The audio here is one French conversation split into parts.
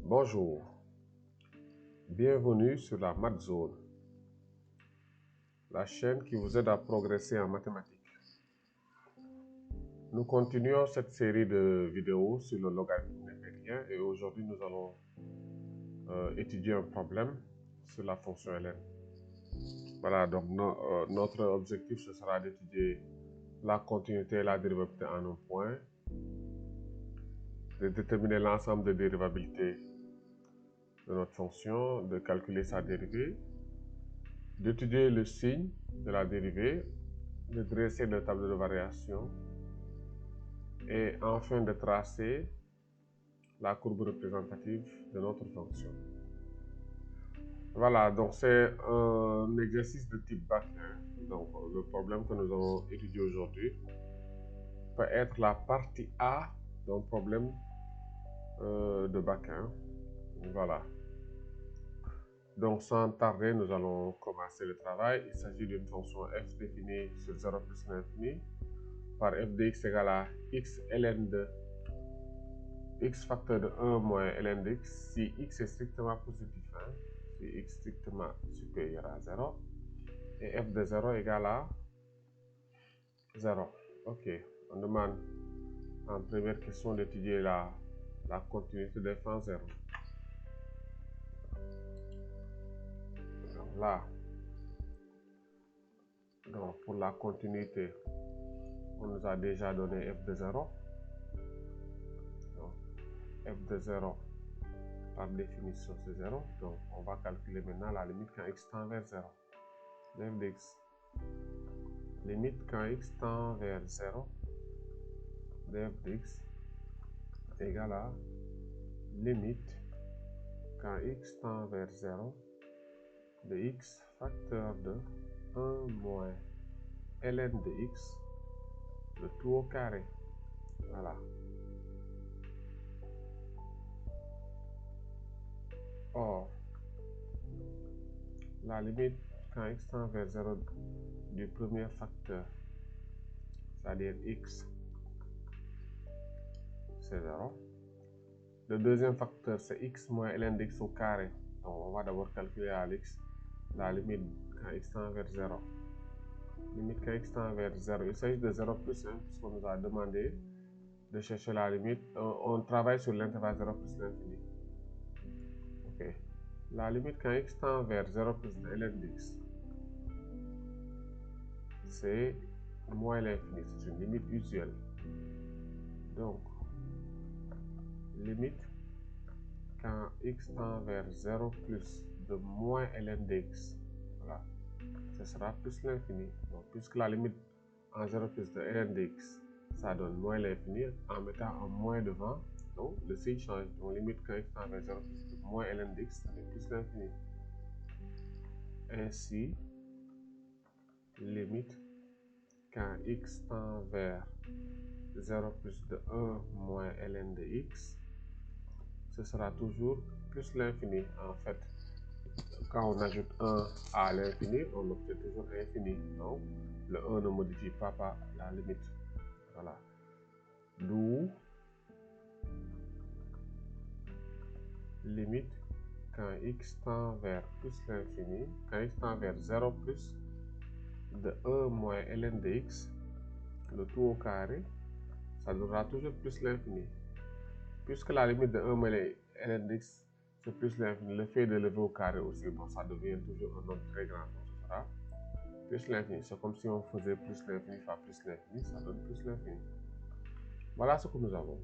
Bonjour, bienvenue sur la Math Zone, la chaîne qui vous aide à progresser en mathématiques. Nous continuons cette série de vidéos sur le logarithme népérien et aujourd'hui nous allons étudier un problème sur la fonction ln. Voilà, donc notre objectif ce sera d'étudier la continuité et la dérivabilité en un point, de déterminer l'ensemble des dérivabilités de notre fonction, de calculer sa dérivée, d'étudier le signe de la dérivée, de dresser le tableau de variation et enfin de tracer la courbe représentative de notre fonction. Voilà, donc c'est un exercice de type bac 1. Donc le problème que nous allons étudier aujourd'hui peut être la partie A d'un problème de bac 1. Voilà. Donc sans tarder, nous allons commencer le travail. Il s'agit d'une fonction f définie sur 0 plus l'infini par f de x égale à x ln de x facteur de 1 moins ln de x si x est strictement positif, si x strictement supérieur à 0 et f de 0 égale à 0. Ok, on demande en première question d'étudier la continuité de f en 0. Donc là, donc pour la continuité, on nous a déjà donné f de 0. Donc, f de 0 par définition c'est 0. Donc on va calculer maintenant la limite quand x tend vers 0. f de x. Limite quand x tend vers 0 de f de x égale à limite quand x tend vers 0 de x facteur de 1 moins ln de x, le tout au carré. Voilà. Or, la limite quand x tend vers 0 du premier facteur, c'est-à-dire x, c'est 0. Le deuxième facteur, c'est x moins ln de x au carré. Donc, on va d'abord calculer la limite quand x tend vers 0. Limite quand x tend vers 0. Il s'agit de 0 plus 1, puisqu'on nous a demandé de chercher la limite. On travaille sur l'intervalle 0 plus l'infini. Ok. La limite quand x tend vers 0 plus de ln de x, c'est moins l'infini. C'est une limite usuelle. Donc, limite quand x tend vers 0 plus de moins ln de x, voilà, ce sera plus l'infini. Donc, puisque la limite en 0 plus de ln de x, ça donne moins l'infini, en mettant un moins devant, donc le signe change. Donc, limite quand x tend vers 0 plus de moins ln de x, ça fait plus l'infini. Ainsi, limite quand x tend vers 0 plus de 1 moins ln de x, ce sera toujours plus l'infini. En fait, quand on ajoute 1 à l'infini, on obtient toujours infini. Donc, le 1 ne modifie pas par la limite. Voilà. D'où limite quand x tend vers plus l'infini, quand x tend vers 0 plus de 1 moins ln de x, le tout au carré, ça donnera toujours plus l'infini. Puisque la limite de 1 moins ln de x, c'est plus l'infini, le fait de lever au carré aussi, bon, ça devient toujours un nombre très grand. Donc, ce sera plus l'infini. C'est comme si on faisait plus l'infini fois plus l'infini, ça donne plus l'infini. Voilà ce que nous avons.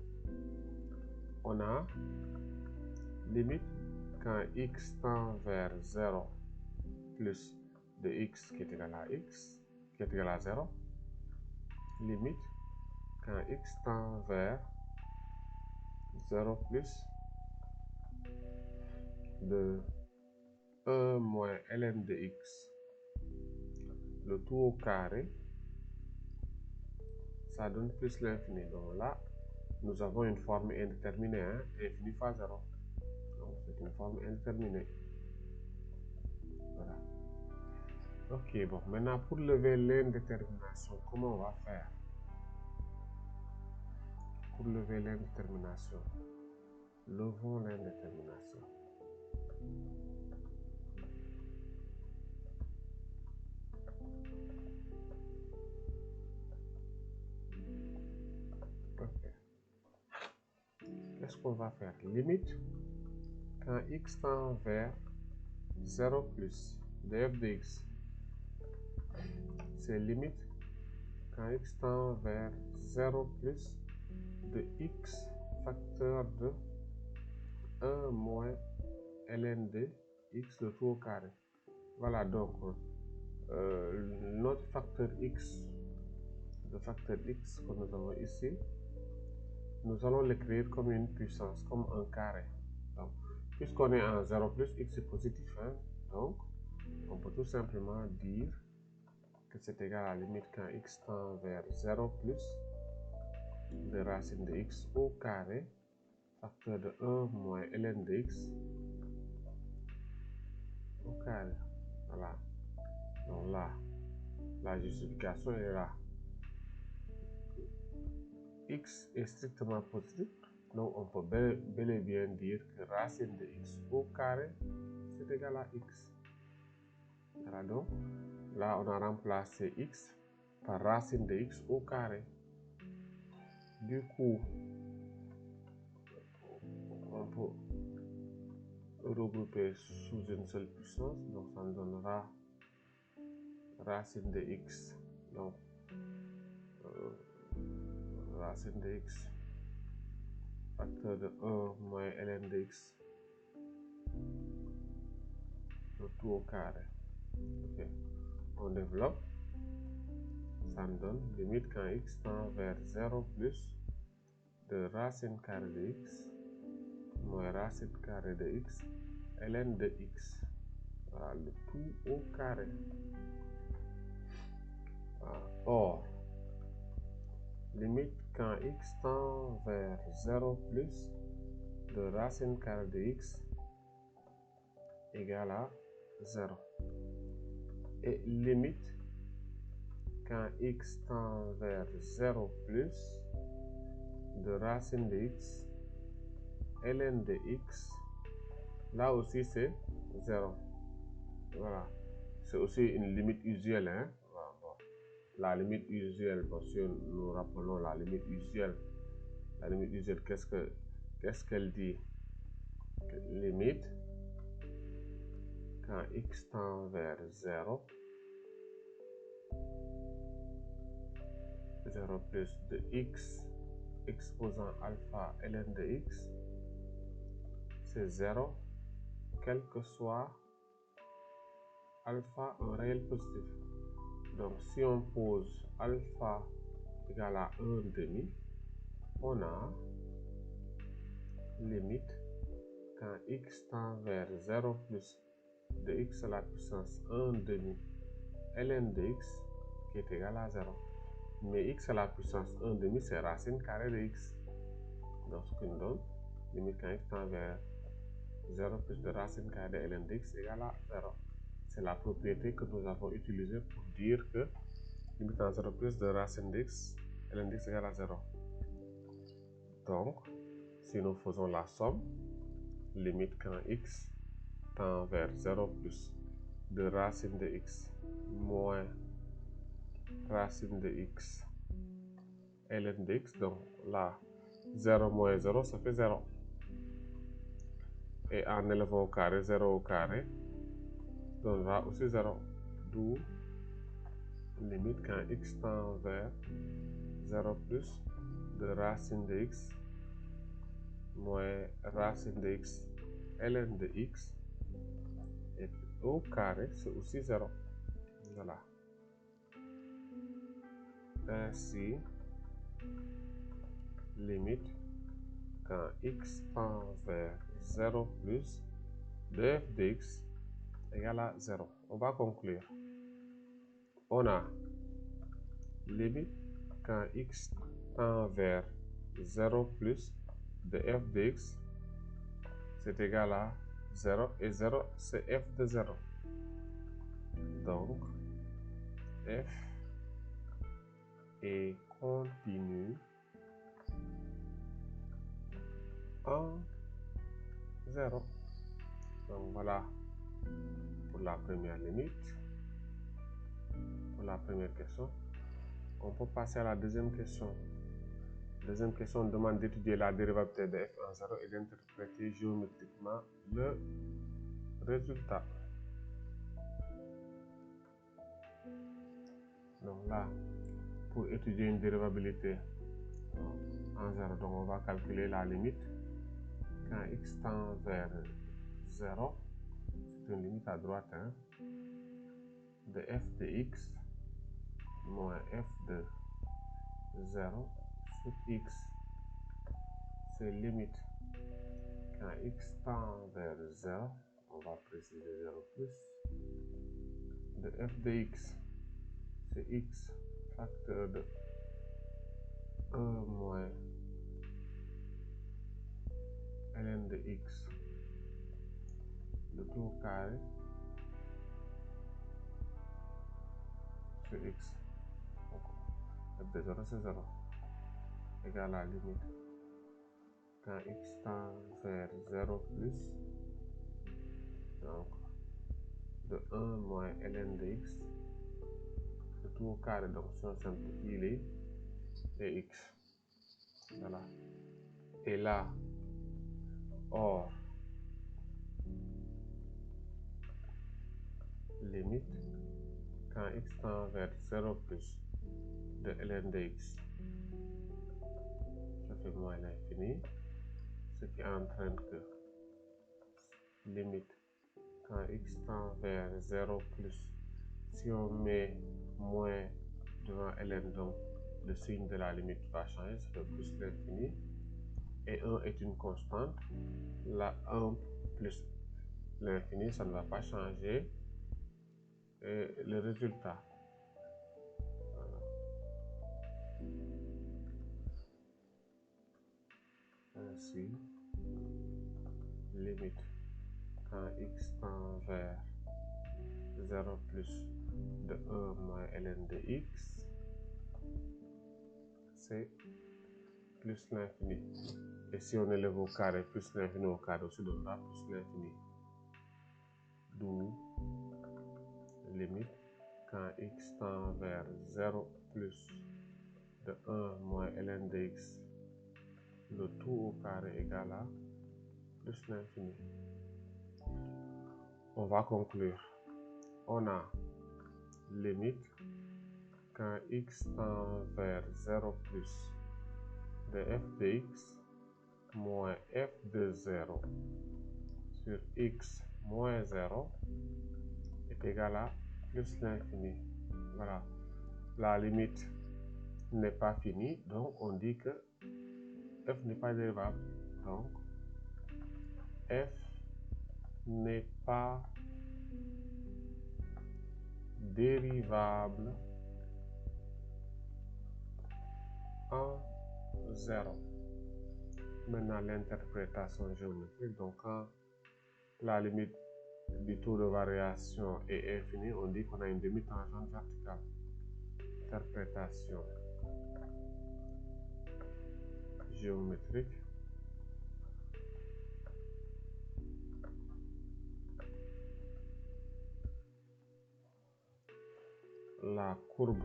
On a limite quand x tend vers 0 plus de x qui est égal à x, qui est égal à 0. Limite quand x tend vers 0 plus de 1 moins ln de x, le tout au carré, ça donne plus l'infini. Donc là, nous avons une forme indéterminée, infini fois 0. Donc c'est une forme indéterminée. Voilà. Ok, bon, maintenant pour lever l'indétermination, comment on va faire? Pour lever l'indétermination, Levons l'indétermination. Ok. Qu'est-ce qu'on va faire? Limite, quand x tend vers 0 plus de f de x, c'est limite quand x tend vers 0 plus de x facteur de 1 moins ln de x le tout au carré. Voilà donc notre facteur x, le facteur x que nous avons ici, nous allons l'écrire comme une puissance, comme un carré. Donc, puisqu'on est en 0 plus, x est positif, hein, donc on peut tout simplement dire que c'est égal à la limite quand x tend vers 0 plus de racine de x au carré, facteur de 1 moins ln de x au carré. Voilà. Donc là, la justification est là. X est strictement positif, donc on peut bel et bien dire que racine de x au carré, c'est égal à x. Voilà donc, là on a remplacé x par racine de x au carré. Du coup, on peut regrouper sous une seule puissance, donc ça nous donnera racine de x, donc racine de x facteur de 1 moins ln de x le tout au carré. Okay. On développe, ça me donne limite quand x tend vers 0 plus de racine carrée de x moins racine carrée de x ln de x. Voilà, le tout au carré. Voilà. Or, limite quand x tend vers 0 plus de racine carrée de x égale à 0. Et limite quand x tend vers 0 plus de racine de x ln de x, là aussi c'est 0. Voilà. C'est aussi une limite usuelle, hein? Voilà, bon. La limite usuelle, bon, si nous rappelons la limite usuelle, qu'est-ce qu'elle dit? Limite quand x tend vers 0, 0 plus de x exposant alpha ln de x, c'est 0, quel que soit alpha un réel positif. Donc si on pose alpha égale à 1 demi, on a limite quand x tend vers 0 plus de x à la puissance 1 demi ln de x qui est égal à 0. Mais x à la puissance 1 demi, c'est racine carrée de x. Donc ce qui nous donne limite quand x tend vers 0 plus de racine carrée de ln de x égale à 0. C'est la propriété que nous avons utilisée pour dire que limite en 0 plus de racine d'x ln de x égale à 0. Donc, si nous faisons la somme, limite quand x tend vers 0 plus de racine de x moins racine de x ln de x, donc là 0 moins 0 ça fait 0, et en élevant au carré, 0 au carré donnera aussi 0, d'où limite quand x tend vers 0 plus de racine de x moins racine de x ln de x et au carré c'est aussi 0. Voilà. Ainsi, limite quand x tend vers 0 plus de f de x égale à 0. On va conclure. On a limite quand x tend vers 0 plus de f de x, c'est égal à 0, et 0 c'est f de 0. Donc, f est continu en 0. Donc voilà pour la première limite, pour la première question. On peut passer à la deuxième question. La deuxième question demande d'étudier la dérivabilité de f en 0 et d'interpréter géométriquement le résultat. Donc là, pour étudier une dérivabilité en 0, donc on va calculer la limite. Quand x tend vers 0, c'est une limite à droite, hein, de f de x moins f de 0 sur x, c'est limite quand x tend vers 0, on va préciser 0 plus, de f de x, c'est x facteur de 1 moins ln de x, le tout au carré sur x. Donc, f de 0 c'est 0, égale à la limite quand x tend vers 0 plus, donc de 1 moins ln de x, le tout au carré, donc si on simplifie les x. Voilà. Et là, or, limite, quand x tend vers 0 plus de ln de x, ça fait moins l'infini, ce qui entraîne que limite, quand x tend vers 0 plus, si on met moins devant ln, donc le signe de la limite va changer, ça fait plus l'infini, et 1 est une constante, la 1 plus l'infini, ça ne va pas changer, et le résultat, voilà. Ainsi, limite, quand x tend vers 0 plus de 1 moins ln de x, c'est plus l'infini. Et si on élève au carré, plus l'infini au carré aussi donnera plus l'infini. D'où limite, quand x tend vers 0 plus de 1 moins ln de x, le tout au carré égale à plus l'infini. On va conclure. On a limite, quand x tend vers 0 plus de f de x moins f de 0 sur x moins 0 est égal à plus l'infini. Voilà. La limite n'est pas finie, donc on dit que f n'est pas dérivable. Donc, f n'est pas dérivable en 0. Maintenant, l'interprétation géométrique. Donc, quand la limite du taux de variation est infinie, on dit qu'on a une demi-tangente verticale. Interprétation géométrique. La courbe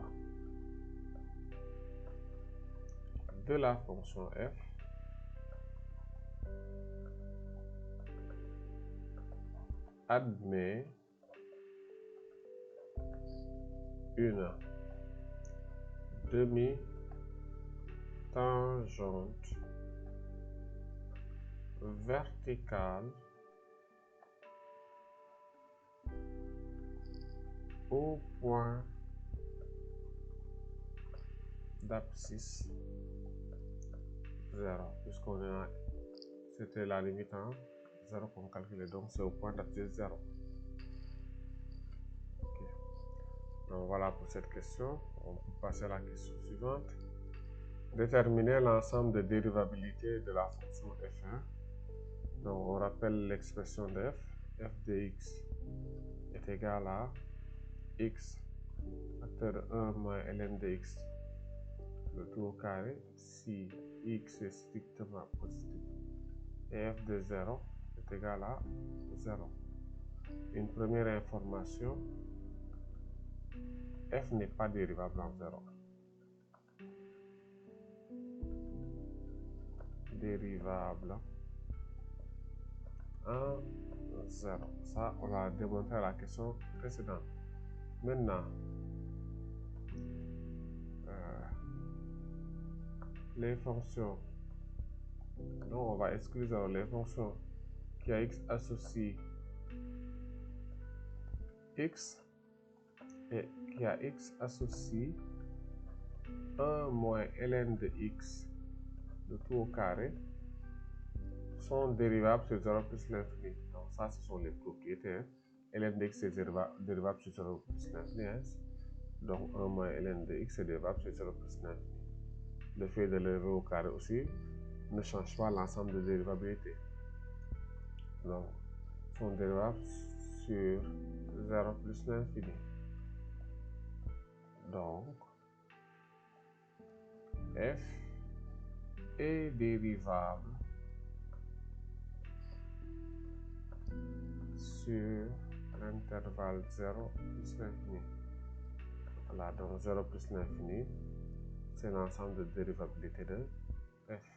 de la fonction f admet une demi-tangente verticale au point d'abscisse 0, puisqu'on a, c'était la limite en 0 qu'on calculait, donc c'est au point d'abscisse 0. Okay. Donc voilà pour cette question. On peut passer à la question suivante. Déterminer l'ensemble de dérivabilité de la fonction f1. Donc on rappelle l'expression de f de x est égal à x facteur de 1 moins ln de x, le tout au carré, si x est strictement positif, et f de 0 est égal à 0. Une première information, f n'est pas dérivable en 0. Dérivable en 0. Ça, on l'a démontré à la question précédente. Maintenant, les fonctions, donc on va exclure les fonctions qui a x associe x et qui a x associe 1 moins ln de x de tout au carré sont dérivables sur 0 plus l'infini. Donc ça, ce sont les propriétés. Ln de x est dérivable sur 0 plus l'infini. Donc 1 moins ln de x est dérivable sur 0 plus l'infini. Le fait de l'élever au carré aussi ne change pas l'ensemble de dérivabilité. Donc, sont dérivables sur 0 plus l'infini. Donc, f est dérivable sur l'intervalle 0 plus l'infini. Voilà, donc 0 plus l'infini, c'est l'ensemble de dérivabilité de f.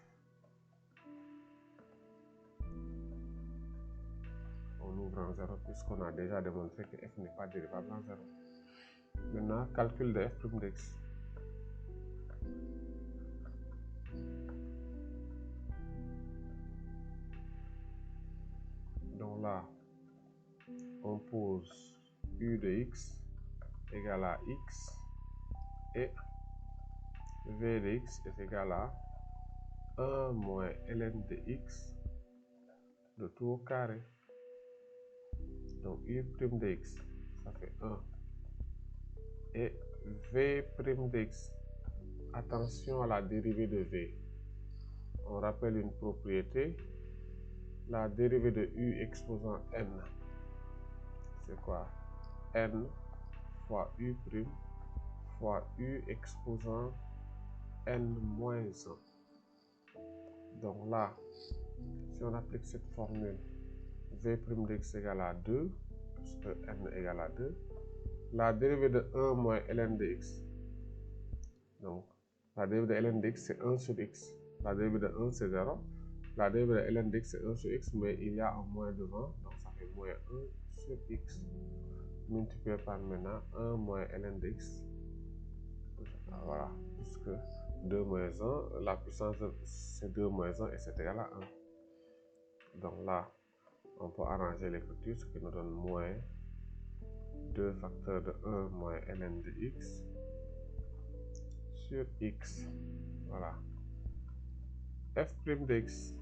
On ouvre en 0 puisqu'on a déjà démontré que f n'est pas dérivable en 0. Maintenant, calcul de f' dx. Donc là, on pose u de x égale à x et v de x est égal à 1 moins ln de x de tout au carré. Donc u' de x, ça fait 1. Et v' de x, attention à la dérivée de v. On rappelle une propriété, la dérivée de u exposant n, c'est quoi? N fois u' fois u exposant n moins 1. Donc là, si on applique cette formule, v' de x égale à 2, puisque n égale à 2, la dérivée de 1 moins ln de x, donc la dérivée de ln de x c'est 1 sur x, la dérivée de 1 c'est 0, la dérivée de ln de x c'est 1 sur x, mais il y a un moins devant, donc ça fait moins 1 sur x, multiplié par maintenant 1 moins ln de x, voilà, puisque 2 moins 1, la puissance c'est 2 moins 1 et c'est égal à 1. Donc là, on peut arranger l'écriture, ce qui nous donne moins 2 facteurs de 1 moins ln de x sur x. Voilà. f' de x,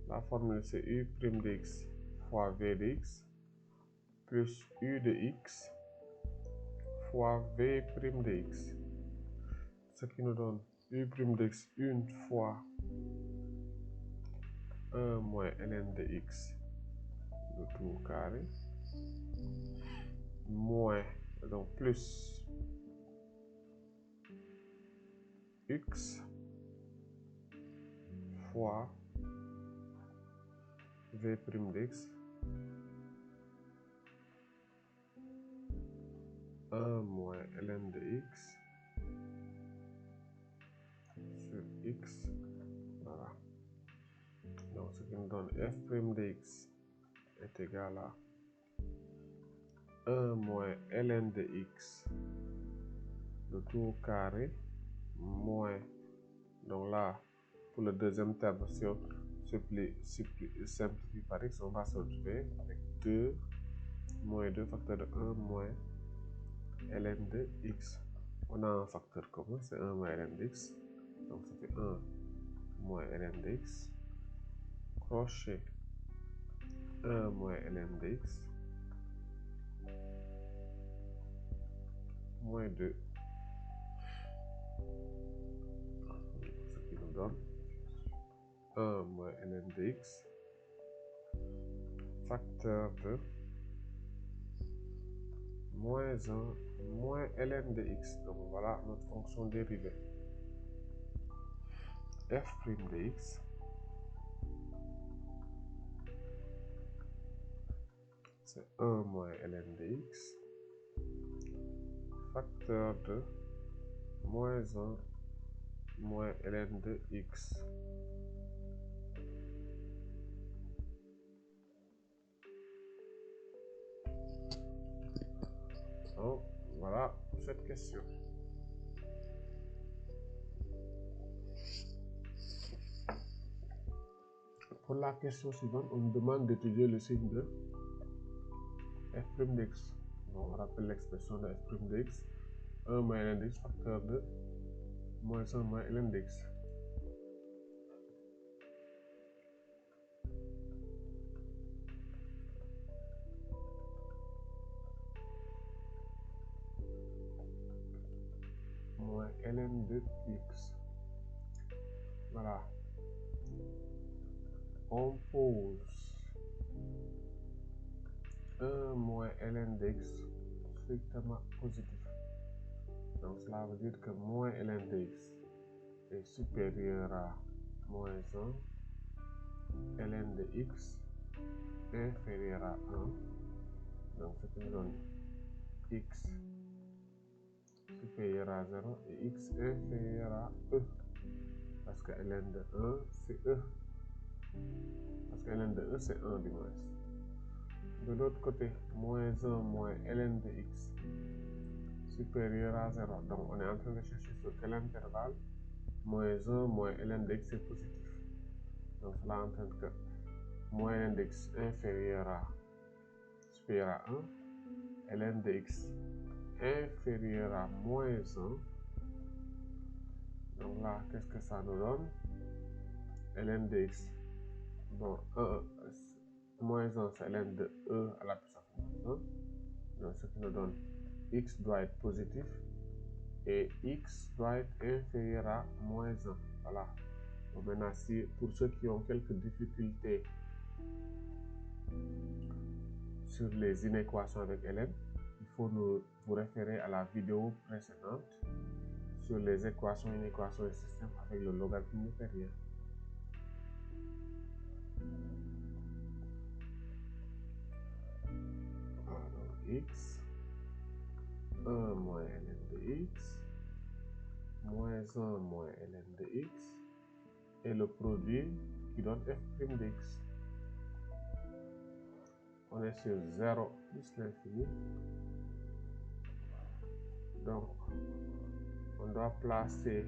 la formule c'est u' de x fois v de x plus u de x fois v' de x. Ce qui nous donne u' de x une fois 1 moins ln de x de tout au carré moins, donc plus x fois v' de x 1 moins ln de x sur x. Voilà. Donc ce qui nous donne f' de x est égal à 1 moins ln de x de tout au carré moins, donc là pour le deuxième terme, si on simplifie par x, on va se retrouver avec 2 moins 2 facteur de 1 moins ln de x. On a un facteur commun, c'est 1 moins ln de x, donc ça fait 1 moins ln de x crochet 1 moins ln de x moins 2, ce qui nous donne 1 moins ln de x facteur de moins 1 moins ln de x. Donc voilà notre fonction dérivée. f' de x c'est 1 moins ln de x, facteur de moins 1 moins ln de x. Donc, voilà pour cette question. Pour la question suivante, on nous demande d'étudier le signe de f' de x. Bon, on rappelle l'expression de f' de x. 1 moins ln de x, facteur de moins 1 moins ln de x. Moins ln de x. Voilà. On pose 1 moins ln de x strictement positif. Donc cela veut dire que moins ln de x est supérieur à moins 1, ln de x inférieur à 1. Donc ce qui nous donne x supérieur à 0 et x inférieur à e. Parce que ln de 1 c'est e. Parce que ln de e c'est 1 du moins. De l'autre côté, moins 1 moins ln de x supérieur à 0. Donc on est en train de chercher sur quel intervalle moins 1 moins ln de x est positif. Donc cela entraîne que moins ln de x inférieur à supérieur à 1, ln de x inférieur à moins 1. Donc là, qu'est-ce que ça nous donne? Ln de x. Bon, moins 1, c'est ln de e à la puissance moins 1. Donc ce qui nous donne x doit être positif et x doit être inférieur à moins 1. Voilà. Donc maintenant, pour ceux qui ont quelques difficultés sur les inéquations avec ln, il faut vous référer à la vidéo précédente sur les équations, inéquations et systèmes avec le logarithme newtonien. Alors, x, 1 moins ln de x, moins 1 moins ln de x, et le produit qui donne f' de x. On est sur 0 plus l'infini. Donc, on doit placer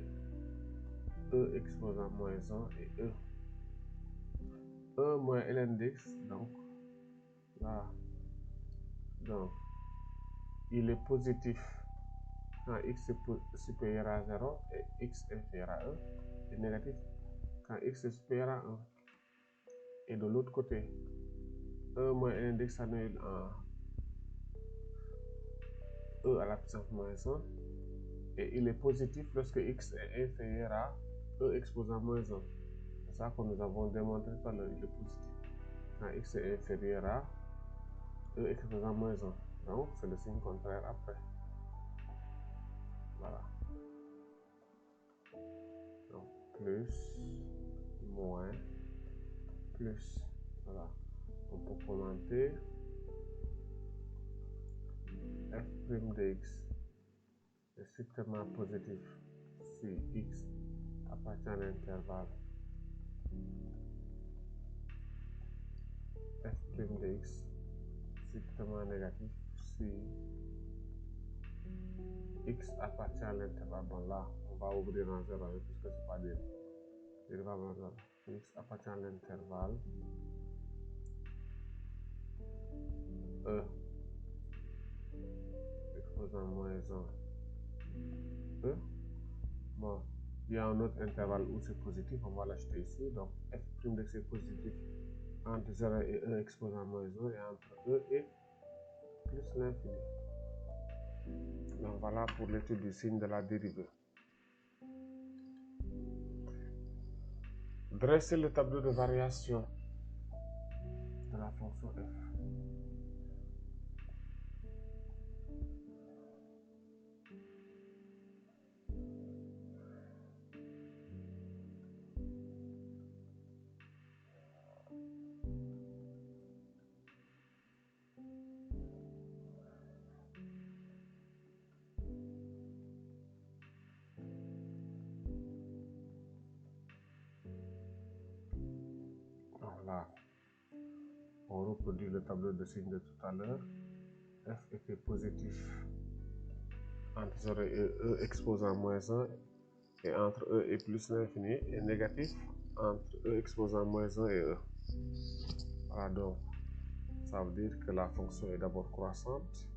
e exposant moins 1 et e. 1 moins ln de x, donc là, donc il est positif quand x est supérieur à 0 et x inférieur à 1, et négatif quand x est supérieur à 1. Et de l'autre côté, 1 moins ln de x s'annule en e à la puissance moins 1, et il est positif lorsque x est inférieur à e exposant moins 1. C'est ça que nous avons démontré par le il est positif quand x est inférieur à e exposant moins 1. Donc, c'est le signe contraire après. Voilà. Donc, plus, moins, plus. Voilà. On peut commenter f' de x est strictement positif si x appartient à l'intervalle f' de x strictement négatif si x appartient à l'intervalle. Bon là, on va ouvrir en 0 puisque c'est pas des dérivables en 0. X appartient à l'intervalle e exposant moins 1 e. Bon, il y a un autre intervalle où c'est positif, on va l'acheter ici. Donc f' de x est positif entre 0 et e exposant moins 1 et entre e et plus l'infini. Donc voilà pour l'étude du signe de la dérivée. Dressez le tableau de variation de la fonction f. On reproduit le tableau de signes de tout à l'heure. F était positif entre 0 et E exposant moins 1 et entre E et plus l'infini, et négatif entre E exposant moins 1 et E. Voilà, donc ça veut dire que la fonction est d'abord croissante,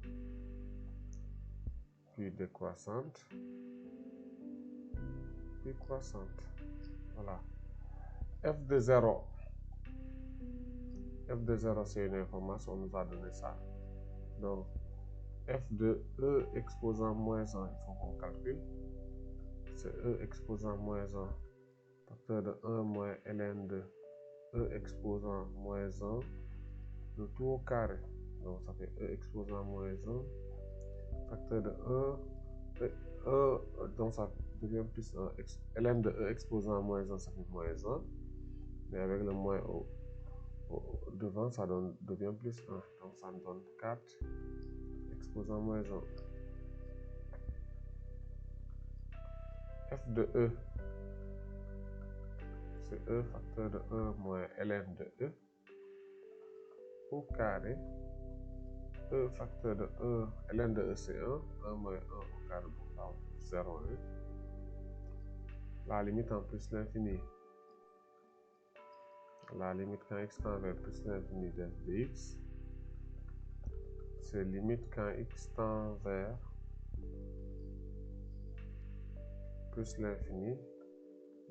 puis décroissante, puis croissante. Voilà. F de 0. F de 0, c'est une information, on nous a donné ça. Donc, F de E exposant moins 1, il faut qu'on calcule. C'est E exposant moins 1, facteur de 1 moins ln de E exposant moins 1, le tout au carré. Donc, ça fait E exposant moins 1, facteur de 1, donc ça devient plus 1. ln de E exposant moins 1, ça fait moins 1. Mais avec le moins devant, ça devient plus 1. Donc, ça me donne 4 exposant moins 1. F de E, c'est E facteur de 1 moins ln de E au carré. E facteur de 1, ln de E c'est 1 moins 1 au carré, donc là on trouve 0, 1. La limite en plus l'infini. La limite quand x tend vers plus l'infini de f de x, c'est limite quand x tend vers plus l'infini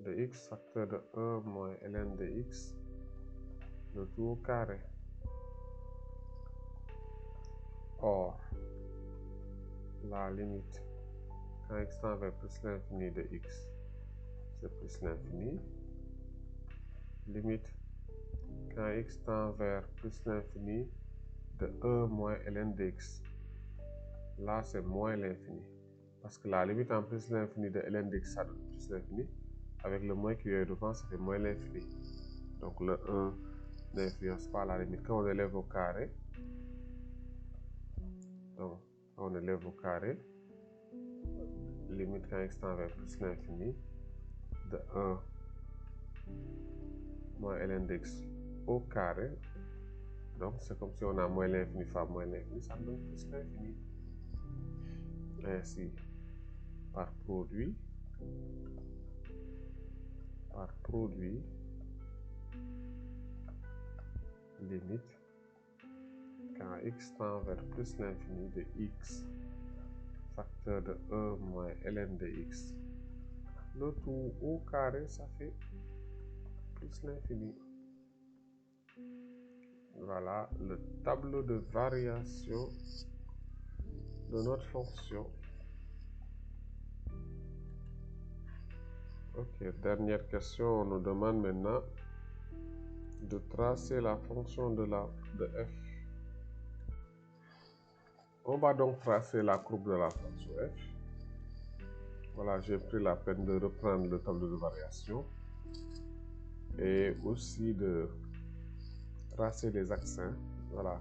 de x facteur de 1 moins ln de x, le tout au carré. Or, la limite quand x tend vers plus l'infini de x, c'est plus l'infini. Limite quand x tend vers plus l'infini de 1 moins ln de x, là c'est moins l'infini. Parce que la limite en plus l'infini de ln de x, ça donne plus l'infini. Avec le moins qui est devant, ça fait moins l'infini. Donc le 1 n'influence pas la limite. Quand on élève au carré, donc on élève au carré, limite quand x tend vers plus l'infini de 1 moins ln de x au carré. Donc c'est comme si on a moins l'infini fois moins l'infini, ça donne plus l'infini. Ainsi, par produit, limite quand x tend vers plus l'infini de x facteur de 1 moins ln de x, le tout au carré, ça fait plus l'infini. Voilà le tableau de variation de notre fonction. Ok, dernière question, on nous demande maintenant de tracer la fonction de f. On va donc tracer la courbe de la fonction f. Voilà, j'ai pris la peine de reprendre le tableau de variation et aussi de tracer les axes. Voilà.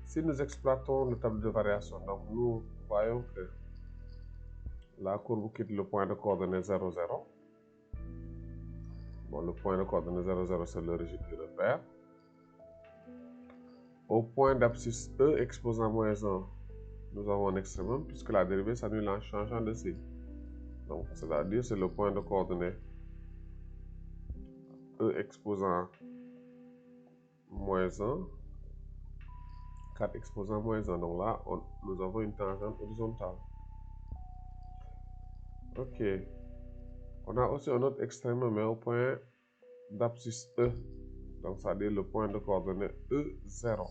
Si nous exploitons le tableau de variation, donc nous voyons que la courbe quitte le point de coordonnée 0, 0. Bon, le point de coordonnée 0, 0, c'est l'origine du repère. Au point d'abscisse E exposant moins 1, nous avons un extrémum puisque la dérivée s'annule en changeant de signe. Donc, c'est-à-dire c'est le point de coordonnée E exposant moins 1, 4 exposant moins 1. Donc là, nous avons une tangente horizontale. Ok. On a aussi un autre extrémum, mais au point d'abscisse E. Donc, c'est-à-dire le point de coordonnée E0.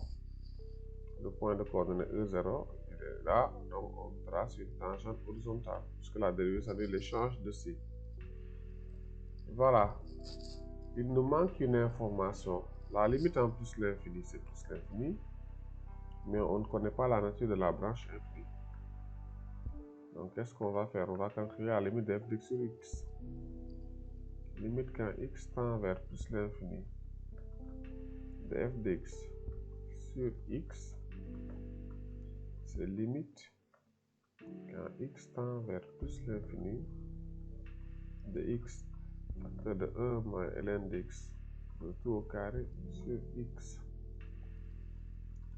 Le point de coordonnée E0, il est là. Donc, on trace une tangente horizontale puisque la dérivée s'annule l'échange de signe. Voilà. Il nous manque une information. La limite en plus l'infini, c'est plus l'infini. Mais on ne connaît pas la nature de la branche infinie. Donc, qu'est-ce qu'on va faire? On va calculer la limite de f de x sur x. Limite quand x tend vers plus l'infini de f de x sur x, c'est limite quand x tend vers plus l'infini de x facteur de 1 moins ln de x, le tout au carré sur x.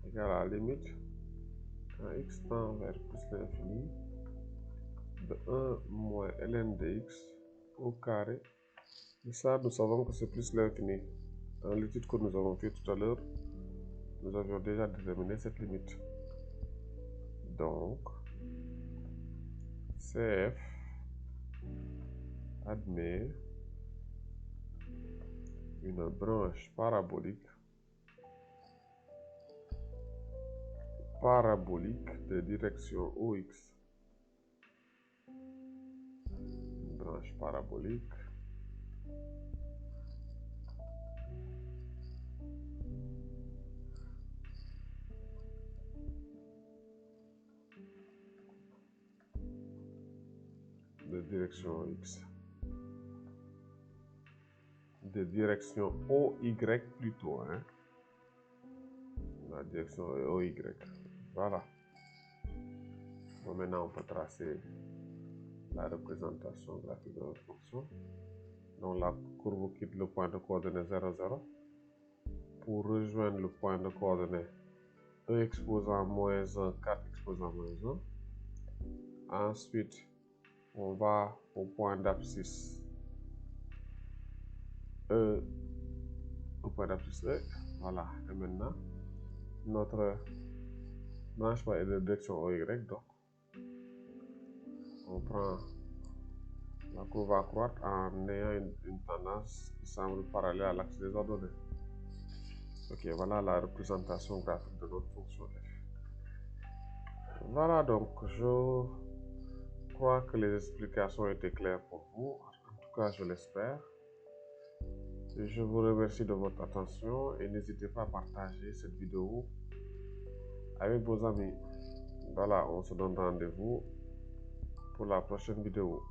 égale à la limite, quand x tend vers plus l'infini, de 1 moins ln de x au carré. Et ça, nous savons que c'est plus l'infini. Dans l'étude que nous avons fait tout à l'heure, nous avions déjà déterminé cette limite. Donc, CF admet une branche parabolique de direction OX. Une branche parabolique de direction X. De direction OY plutôt, hein. La direction OY. Voilà. Bon, maintenant, on peut tracer la représentation graphique de notre fonction. Donc, la courbe quitte le point de coordonnées 0, 0 pour rejoindre le point de coordonnées E exposant moins 1, 4 exposant moins 1. Ensuite, on va au point d'abscisse E, au point d'abscisse E. Voilà. Et maintenant, notre branchement est de direction OY, donc on prend la courbe à croître en ayant une tendance qui semble parallèle à l'axe des ordonnées. Ok, voilà la représentation graphique de notre fonction f. Voilà, donc je crois que les explications étaient claires pour vous. En tout cas, je l'espère. Je vous remercie de votre attention et n'hésitez pas à partager cette vidéo avec vos amis. Voilà, on se donne rendez-vous pour la prochaine vidéo.